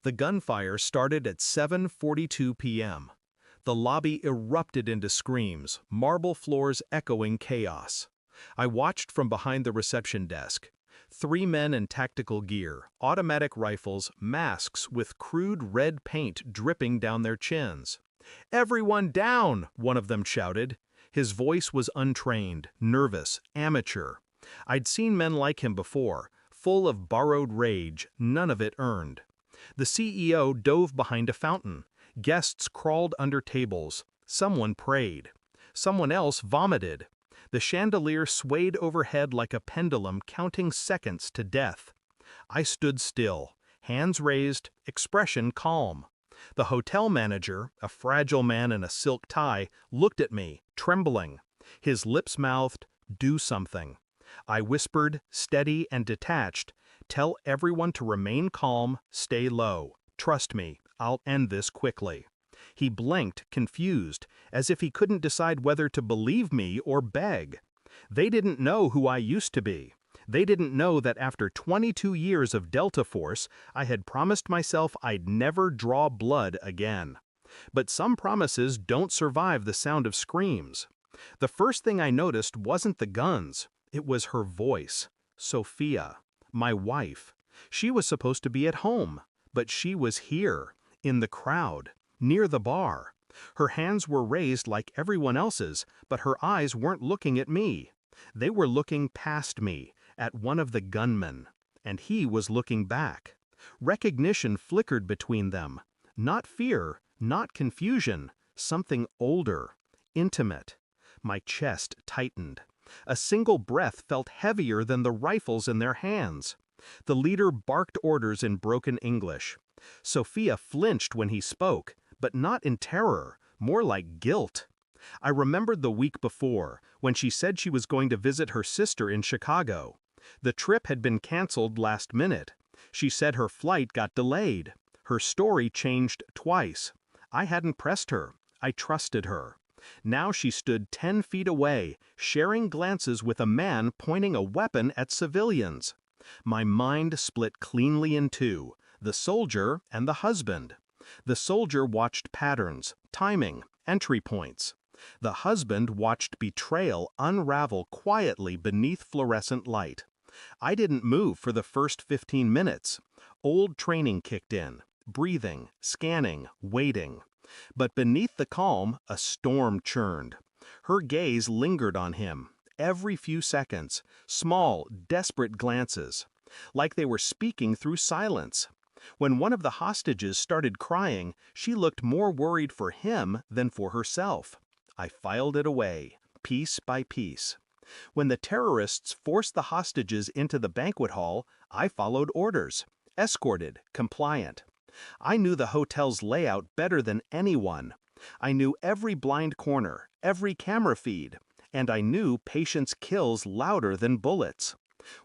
The gunfire started at 7:42 p.m. The lobby erupted into screams, marble floors echoing chaos. I watched from behind the reception desk. 3 men in tactical gear, automatic rifles, masks with crude red paint dripping down their chins. "Everyone down!" one of them shouted. His voice was untrained, nervous, amateur. I'd seen men like him before, full of borrowed rage, none of it earned. The CEO dove behind a fountain. Guests crawled under tables. Someone prayed. Someone else vomited. The chandelier swayed overhead like a pendulum counting seconds to death. I stood still, hands raised, expression calm. The hotel manager, a fragile man in a silk tie, looked at me, trembling. His lips mouthed, "Do something." I whispered, steady and detached, "Tell everyone to remain calm, stay low. Trust me, I'll end this quickly." He blinked, confused, as if he couldn't decide whether to believe me or beg. They didn't know who I used to be. They didn't know that after 22 years of Delta Force, I had promised myself I'd never draw blood again. But some promises don't survive the sound of screams. The first thing I noticed wasn't the guns. It was her voice. Sophia, my wife. She was supposed to be at home, but she was here, in the crowd, near the bar. Her hands were raised like everyone else's, but her eyes weren't looking at me. They were looking past me, at one of the gunmen, and he was looking back. Recognition flickered between them. Not fear, not confusion, something older, intimate. My chest tightened. A single breath felt heavier than the rifles in their hands. The leader barked orders in broken English. Sophia flinched when he spoke, but not in terror, more like guilt. I remembered the week before, when she said she was going to visit her sister in Chicago. The trip had been canceled last minute. She said her flight got delayed. Her story changed twice. I hadn't pressed her. I trusted her. Now she stood 10 feet away, sharing glances with a man pointing a weapon at civilians. My mind split cleanly in two, the soldier and the husband. The soldier watched patterns, timing, entry points. The husband watched betrayal unravel quietly beneath fluorescent light. I didn't move for the first 15 minutes. Old training kicked in, breathing, scanning, waiting. But beneath the calm, a storm churned. Her gaze lingered on him, every few seconds, small, desperate glances, like they were speaking through silence. When one of the hostages started crying, she looked more worried for him than for herself. I filed it away, piece by piece. When the terrorists forced the hostages into the banquet hall, I followed orders, escorted, compliant. I knew the hotel's layout better than anyone. I knew every blind corner, every camera feed, and I knew patience kills louder than bullets.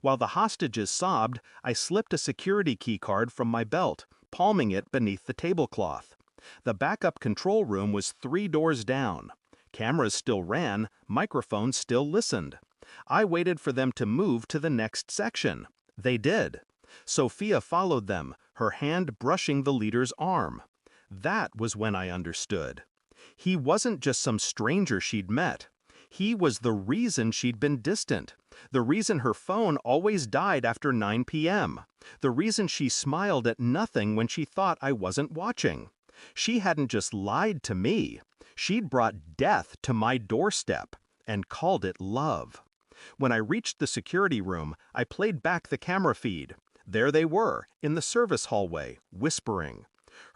While the hostages sobbed, I slipped a security key card from my belt, palming it beneath the tablecloth. The backup control room was 3 doors down. Cameras still ran, microphones still listened. I waited for them to move to the next section. They did. Sophia followed them, her hand brushing the leader's arm. That was when I understood. He wasn't just some stranger she'd met. He was the reason she'd been distant, the reason her phone always died after 9 p.m., the reason she smiled at nothing when she thought I wasn't watching. She hadn't just lied to me, she'd brought death to my doorstep and called it love. When I reached the security room, I played back the camera feed. There they were, in the service hallway, whispering.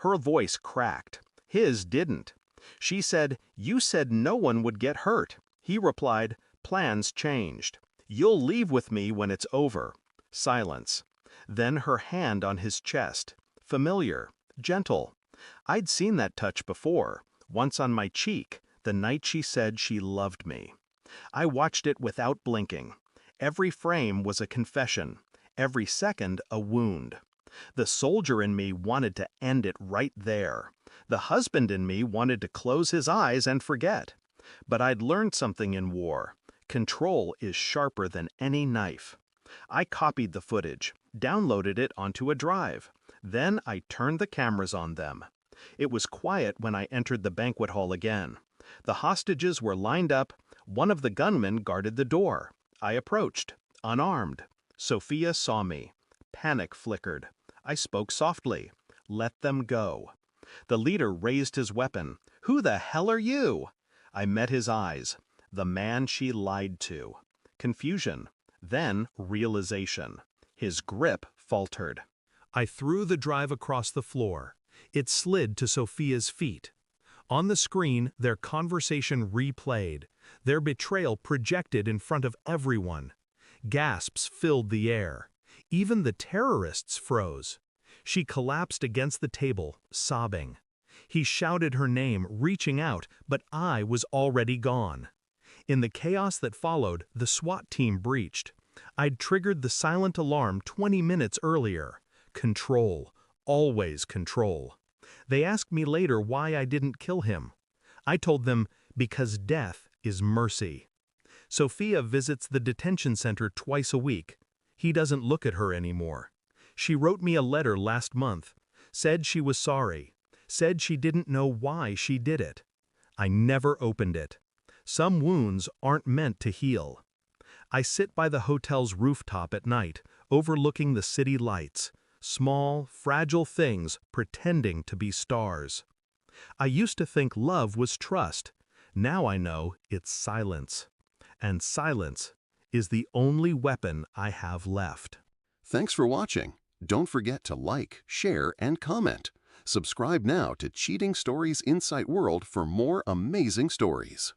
Her voice cracked. His didn't. She said, "You said no one would get hurt." He replied, "Plans changed. You'll leave with me when it's over." Silence. Then her hand on his chest. Familiar, gentle. I'd seen that touch before, once on my cheek, the night she said she loved me. I watched it without blinking. Every frame was a confession, every second a wound. The soldier in me wanted to end it right there. The husband in me wanted to close his eyes and forget. But I'd learned something in war. Control is sharper than any knife. I copied the footage, downloaded it onto a drive. Then I turned the cameras on them. It was quiet when I entered the banquet hall again. The hostages were lined up. One of the gunmen guarded the door. I approached, unarmed. Sophia saw me. Panic flickered. I spoke softly. Let them go. The leader raised his weapon. Who the hell are you? I met his eyes. The man she lied to. Confusion. Then realization. His grip faltered. I threw the drive across the floor. It slid to Sophia's feet. On the screen, their conversation replayed, their betrayal projected in front of everyone. Gasps filled the air. Even the terrorists froze. She collapsed against the table, sobbing. He shouted her name, reaching out, but I was already gone. In the chaos that followed, the SWAT team breached. I'd triggered the silent alarm 20 minutes earlier. Control. Always control. They asked me later why I didn't kill him. I told them, because death is mercy. Sophia visits the detention center twice a week. He doesn't look at her anymore. She wrote me a letter last month, said she was sorry, said she didn't know why she did it. I never opened it. Some wounds aren't meant to heal. I sit by the hotel's rooftop at night, overlooking the city lights, small, fragile things pretending to be stars. I used to think love was trust. Now I know it's silence. And silence is the only weapon I have left. Thanks for watching. Don't forget to like, share, and comment. Subscribe now to Cheating Stories Insight World for more amazing stories.